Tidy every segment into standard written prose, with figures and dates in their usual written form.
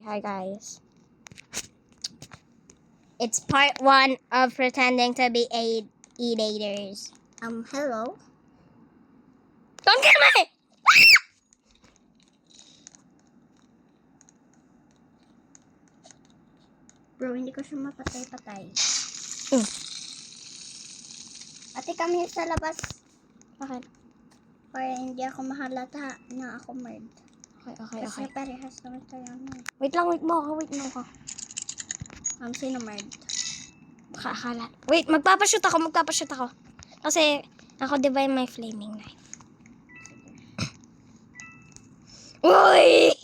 Hi guys. It's part 1 of pretending to be eaters. Hello? Don't kill me! Bro, hindi ko siya mapatay-patay. Mm. Ate, come here sa labas. Bakit? Para hindi ako mahalata na ako murd. Okay. Kasi parehas naman tayo. Wait mo ako. Sino murd? Baka akala. Wait, magpapashoot ako. Kasi ako divine my flaming knife. Uy!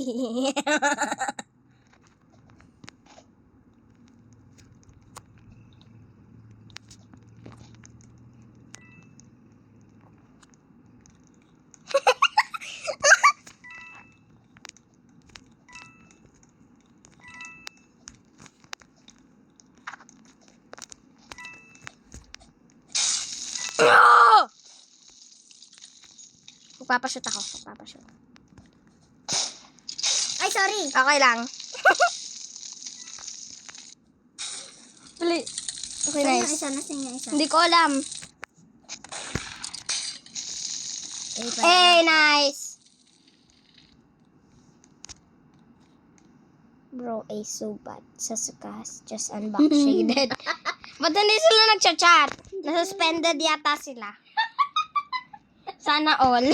No! Magpapashoot ako. Ay, sorry! Okay lang. Dali. Okay, nice. Saan yung isa? Hindi ko alam. pala. Hey, nice. Bro, so bad. Sasukas, just unbox shaded. Ba't hindi sila nagchat-chat? Nasuspended yata sila. Sana all.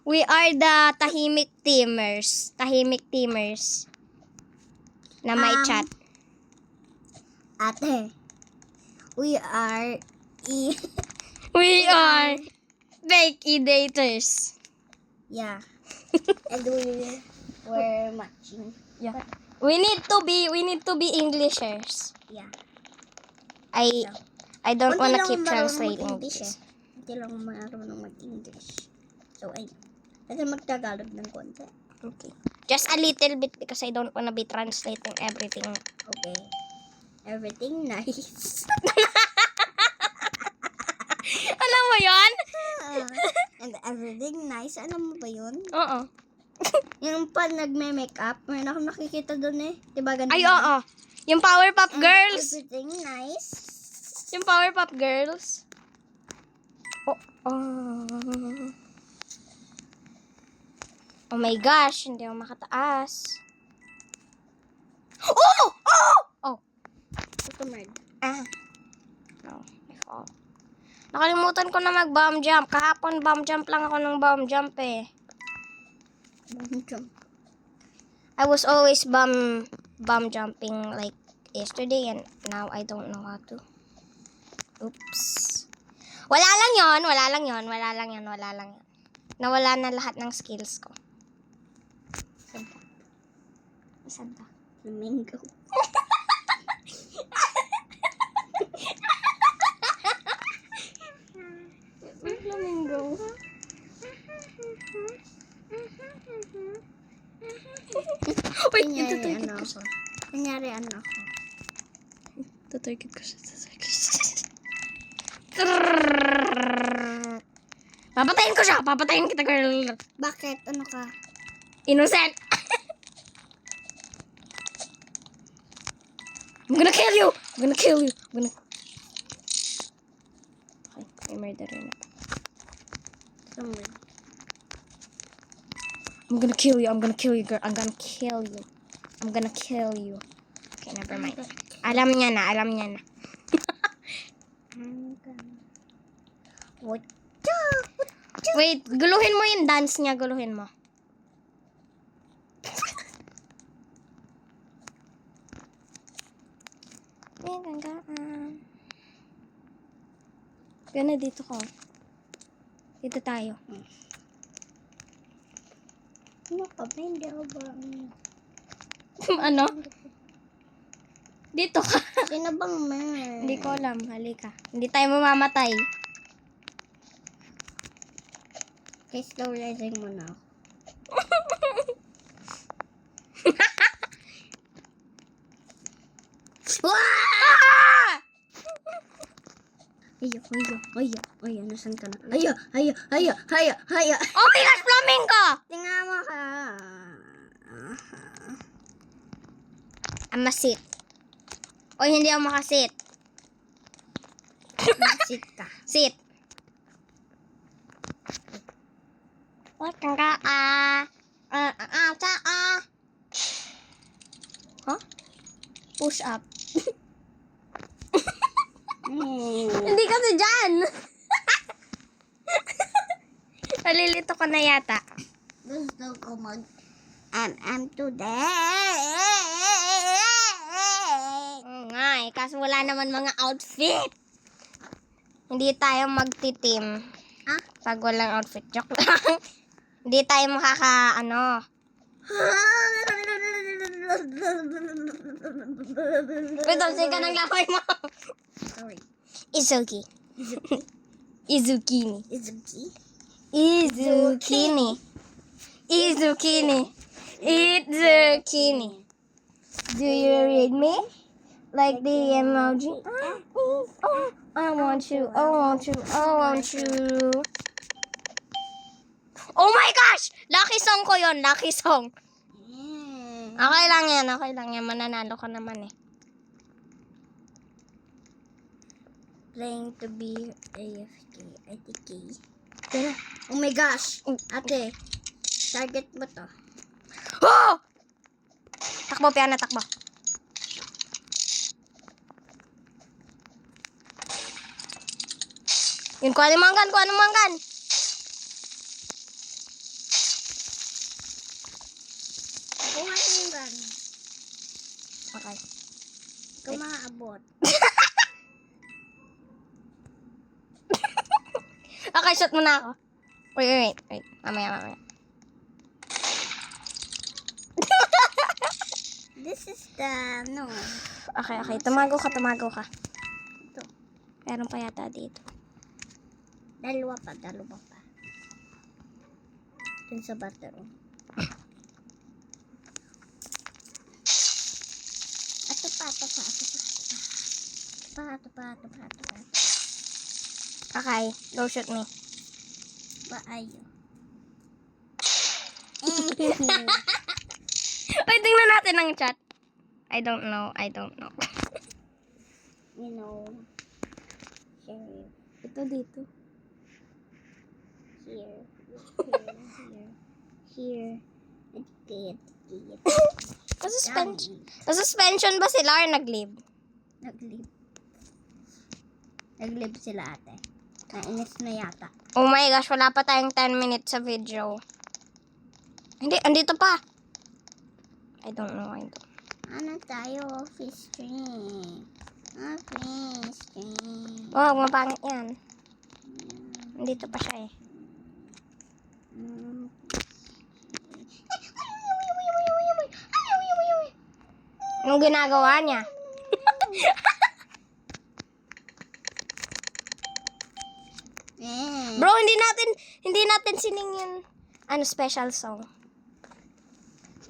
We are the tahimik teamers. Na may chat. Ate, we are We are fake eaters. yeah. And we're matching. Yeah. We need to be Englishers. Yeah. I don't Kunti wanna lang keep marunong translating mag-English this. Hindi lang marunong mag-English. So, ayun. Kasi mag-Tagalog ng konti. Okay. Just a little bit because I don't wanna be translating everything. Okay. Everything nice. Alam mo yon? And everything nice. Alam mo ba yun? Oo. Yung pa nagme-makeup, meron akong nakikita doon eh. Diba ganun? Ay, oo. Yung Powerpuff And Girls. everything nice. Yung Powerpuff Girls. Oh. Oh my gosh, hindi ako makataas. Oh! Customer. No, I fall. Nakalimutan ko na mag-bomb jump. Kahapon, bomb jump lang ako ng bomb jump eh. I was always bomb jumping like yesterday and now I don't know how to. Oops. Wala lang yon. Nawala na lahat ng skills ko. Santa. Flamingo. Flamingo. Wait, Kunyari ano ako. Tatarget ko siya. Papatayin kita, girl. Bakit? Ano ka? Innocent. I'm gonna kill you. Okay, may murderer na. Customer. I'm gonna kill you, girl. I'm gonna kill you. Okay, never mind. Alam niya na. What? Wait, guluhin mo yung dance niya. Guluhin mo. Gana dito ko. Dito tayo. Ano ka ba? Hindi ako ba? Ano? Dito ka. Sino bang man? Hindi ko alam. Halika. Hindi tayo mamamatay. Okay, slow rising mo na ako. Ayo, nasan ka na? Ayo. Oh my gosh, flamingo! Tingnan mo ka. I'm a sit. O hindi ako makasit. Sit ka. Sit. What kang ka? Huh? Push up. Hindi kasi dyan. Nalilito ko na yata. Gusto ko today. Oo nga eh, kaso wala naman mga outfit. Hindi tayo magtitim. Ah? Pag walang outfit. Joke lang. Hindi tayo Wait, sige ka ng laway mo. Sorry. Izuki. Izukini. Izuki. Izukini. Izukini. Izukini. Do you read me? Like the emoji? I want you, I want you, I want you. Oh my gosh! Lucky song ko yon, lucky song. Okay lang yan, okay lang yan. Mananalo ka naman eh. Playing to be AFK. ITK. Oh my gosh! Ate, target mo to. Oh! Takbo, Piana, takbo. Yun, kuha ng manggan, kuha ng manggan. Kuha yung gun. Okay. Ikaw maaabot. Okay, shot muna ako. Wait. Mamaya. This is the, no. Okay. Tumago ka. Ito. Meron pa yata dito. Dalawa pa. Dun sa bathroom. Ato pa. Okay, go shoot me. Paayo. Wait, tingnan natin ang chat. I don't know. You know. Share. Ito dito. Here. Suspension ba sila or nag-leave? Nag-live sila ate. Nainis na yata. Oh my gosh, wala pa tayong 10 minutes sa video. Hindi, andito pa. I don't know. Ano tayo? Office stream. Wow, mapangit yan. Andito pa siya eh. Anong ginagawa niya? Bro, hindi natin sining yun. Special song.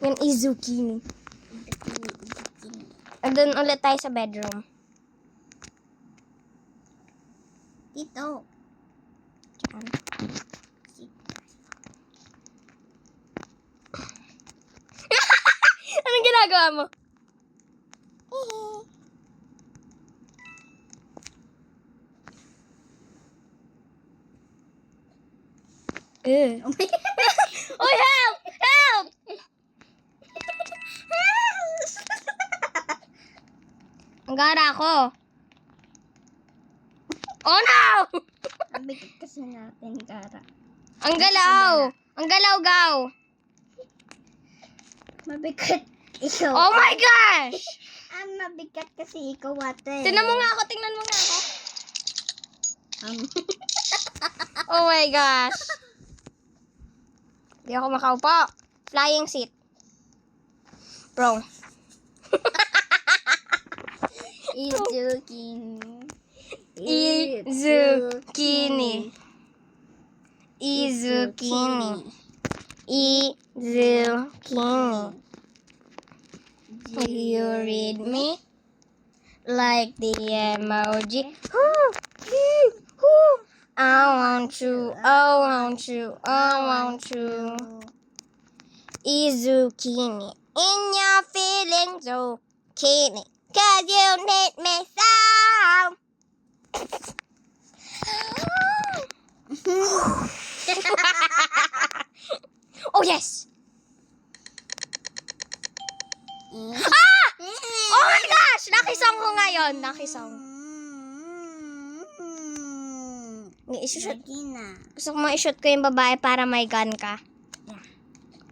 Yung Izukini. Doon ulit tayo sa bedroom. Dito. Diyan. Anong ginagawa mo? Oh my Oy, help! Help! Ang gara ako. Oh no! Ang bigat kasi natin, Kara. Ang galaw! Ang galaw-gaw! Mabigat ikaw. Oh my gosh! Ang mabigat kasi ikaw, ate. Tingnan mo nga ako. Oh my gosh. Hindi ako makaupo. Flying seat. Bro. Izukini. Izukini. You read me like the emoji. I want you. Izukini. In your feelings, oh. Kenny. Cause you need me so. Oh, yes! Ah! Oh my gosh! Nakisong ko ngayon. Nakisong. I-shoot. Lagi na. Gusto ko mo i-shoot ko yung babae para may gun ka. Yeah.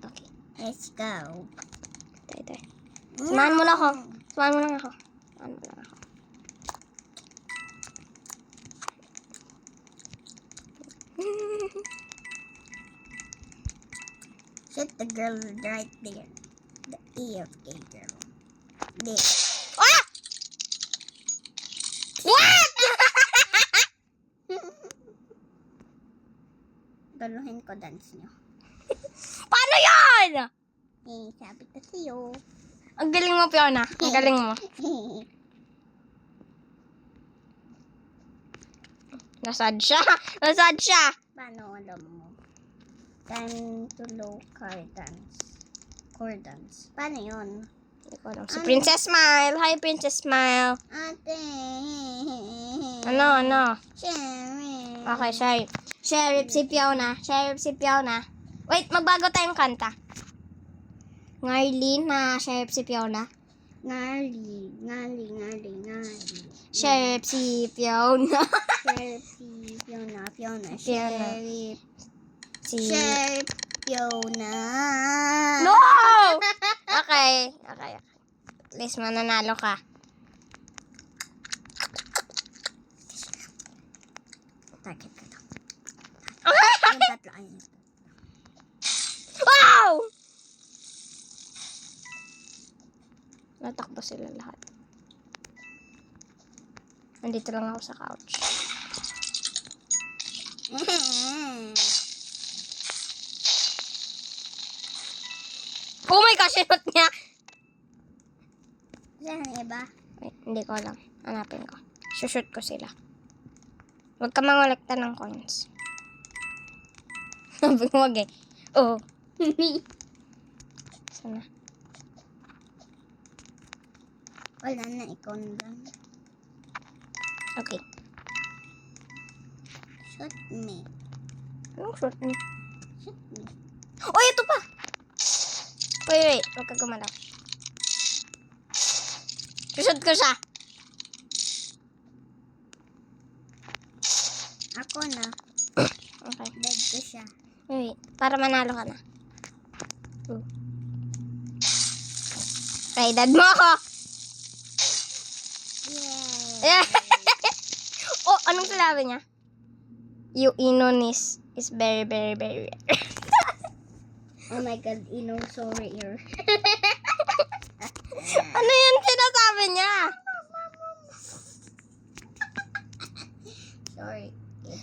Okay. Let's go. Ito. Samahan mo lang ako. Samahan mo lang ako. Shoot the girl right there. The AFK girl. There. Ah! What? Galuhin ko dance nyo. Paano yan? Eh, sabi ko sa'yo. Ang galing mo, Fiona. Ang galing mo. Nasad siya. Nasad siya. Paano alam mo? Time to low car dance. Core dance. Paano yun? Hindi ko alam. Si Princess Smile. Hi, Princess Smile. Ate. Ano? Sherry. Okay, Sheriff si Fiona. Wait, magbago tayong kanta. Ngarlin na Sheriff si Fiona. Ngali. Sheriff si Fiona. Sheriff si Fiona. Sheriff. Si... Fiona. No! Okay. At least mananalo ka. Target ko to. Okay! Yung tatlo. Ayun. Wow! Natakbo sila lahat. Nandito lang ako sa couch. Oh my gosh, sinot niya! Saan ang iba? Wait, hindi ko alam. Hanapin ko. Shoot ko sila. Huwag ka mangolekta ng coins. Huwag eh. Oo. Sana. Wala na, ikaw na lang. Okay. Shoot me. Anong shoot mo? Shoot me. Oh, ito pa! Wait. Huwag ka gumalaw. Shoot ko siya. Ako na. Okay. Dead ko siya. Wait. Para manalo ka na. Okay, dead mo ako! Yay! Oh, anong sinabi niya? You Inonis is very, very, very rare. Oh my god, Ino, so rare. Ano yun sinasabi niya? Sorry.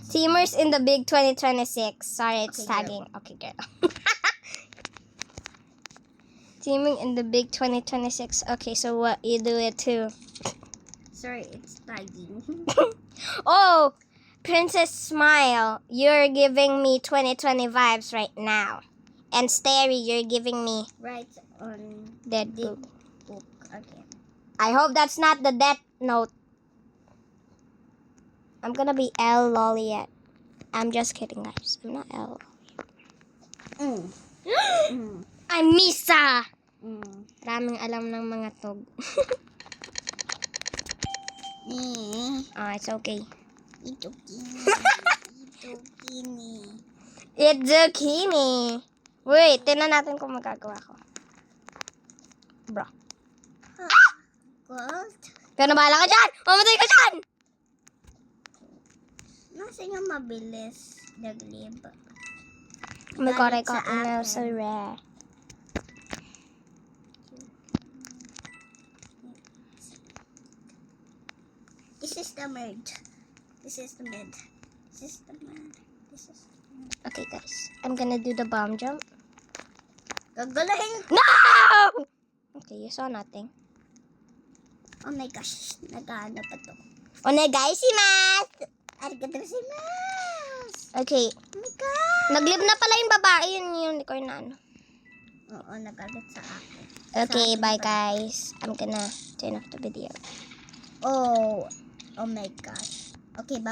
Teamers in the big 2026. Sorry, it's Okay, tagging. Okay, girl. Teaming in the big 2026. Okay, so what? You do it too. Sorry, it's tagging. Oh, Princess Smile. You're giving me 2020 vibes right now. And Starry, you're giving me Right on Dead the Book. book again. I hope that's not the Death Note. I'm gonna be L Loliet. I'm just kidding, guys. I'm not L. I'm Misa! Maraming alam ng mga tog. It's okay. Ito kini. It's zucchini. Wait, tingnan natin kung magagawa ko. Bro. Gold? Kaya bahala ka dyan! Mamatay ka dyan! Nasa yung mabilis naglib. Oh my god, I Galit sa got email akin. so rare. This is the mid. This is the mid. Okay, guys. I'm gonna do the bomb jump. Gagalahin. No! Okay, you saw nothing. Oh my gosh. Naghahanap pa to. Onegaishimasu! Arigatou. Okay. Oh my god. Naglib na pala yung babae. Yun yung unicorn na ano. Oo, nagalit sa akin. Okay, Sa akin bye pala. guys. I'm gonna to end off the video. Oh my gosh. Okay, bye.